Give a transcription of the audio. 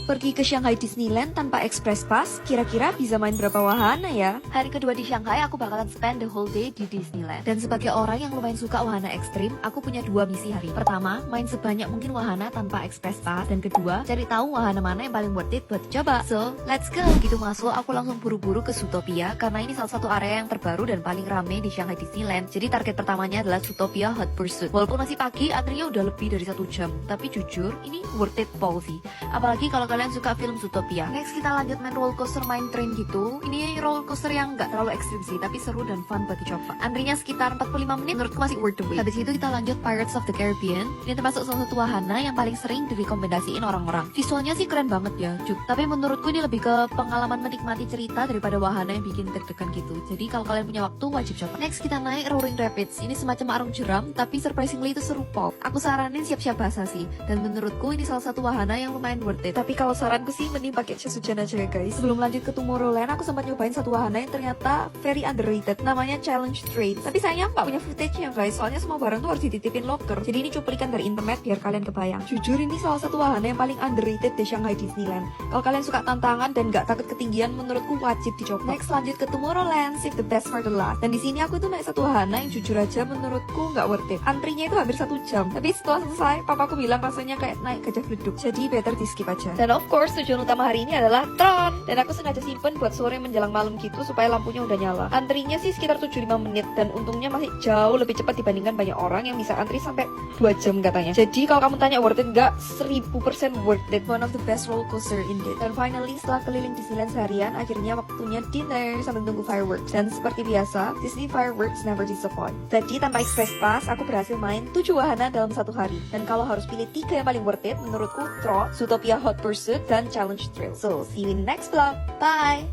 Pergi ke Shanghai Disneyland tanpa Express Pass, kira-kira bisa main berapa wahana ya? Hari kedua di Shanghai, aku bakalan spend the whole day di Disneyland. Dan sebagai orang yang lumayan suka wahana ekstrim, aku punya dua misi hari. Pertama, main sebanyak mungkin wahana tanpa Express Pass. Dan kedua, cari tahu wahana mana yang paling worth it buat coba. So, let's go! Gitu masuk, aku langsung buru-buru ke Zootopia, karena ini salah satu area yang terbaru dan paling rame di Shanghai Disneyland. Jadi target pertamanya adalah Zootopia Hot Pursuit. Walaupun masih pagi, antrinya udah lebih dari 1 jam. Tapi jujur, ini worth it sih. Apalagi kalau kalian suka film Zootopia. Next kita lanjut main roller coaster, main train gitu. Ini roller coaster yang nggak terlalu ekstrim sih, tapi seru dan fun buat dicoba. Antrinya sekitar 45 menit, menurutku masih worth the wait. Habis itu kita lanjut Pirates of the Caribbean. Ini termasuk salah satu wahana yang paling sering direkomendasiin orang-orang. Visualnya sih keren banget ya, tapi menurutku ini lebih ke pengalaman menikmati cerita daripada wahana yang bikin deg-degan gitu. Jadi kalau kalian punya waktu wajib coba. Next kita naik Roaring Rapids. Ini semacam arung jeram, tapi surprisingly itu seru pop. Aku saranin siap-siap basah sih. Dan menurutku ini salah satu wahana yang lumayan worth it. Tapi kalau saranku sih mending pakai jas hujan aja ya guys. Sebelum lanjut ke Tomorrowland, aku sempat nyobain satu wahana yang ternyata very underrated, namanya Challenge Train. Tapi sayangnya nggak punya footage-nya guys, soalnya semua barang tuh harus dititipin locker. Jadi ini cuplikan dari internet biar kalian kebayang. Jujur ini salah satu wahana yang paling underrated di Shanghai Disneyland. Kalau kalian suka tantangan dan nggak takut ketinggian, menurutku wajib dicoba. Next lanjut ke Tomorrowland, save the best for the last. Dan di sini aku tuh naik satu wahana yang jujur aja menurutku nggak worth it. Antrinya itu hampir 1 jam. Tapi setelah selesai, papaku bilang rasanya kayak naik gajah gleduk. Jadi better di skip aja. Dan of course tujuan utama hari ini adalah Tron. Dan aku sengaja simpen buat sore menjelang malam gitu supaya lampunya udah nyala. Antrinya sih sekitar 75 menit dan untungnya masih jauh lebih cepat dibandingkan banyak orang yang bisa antri sampai 2 jam katanya. Jadi kalau kamu tanya worth it nggak, 1000% worth it. One of the best roller coaster indeed. Dan finally setelah keliling Disneyland seharian, akhirnya waktunya dinner sambil tunggu fireworks. Dan seperti biasa, Disney fireworks never disappoint. Jadi tanpa express pass, aku berhasil main 7 wahana dalam 1 hari. Dan kalau harus pilih 3 yang paling worth it, menurutku Tron, Zootopia Hot Pursuit, dan Challenge Thrill. So, see you in the next vlog. Bye!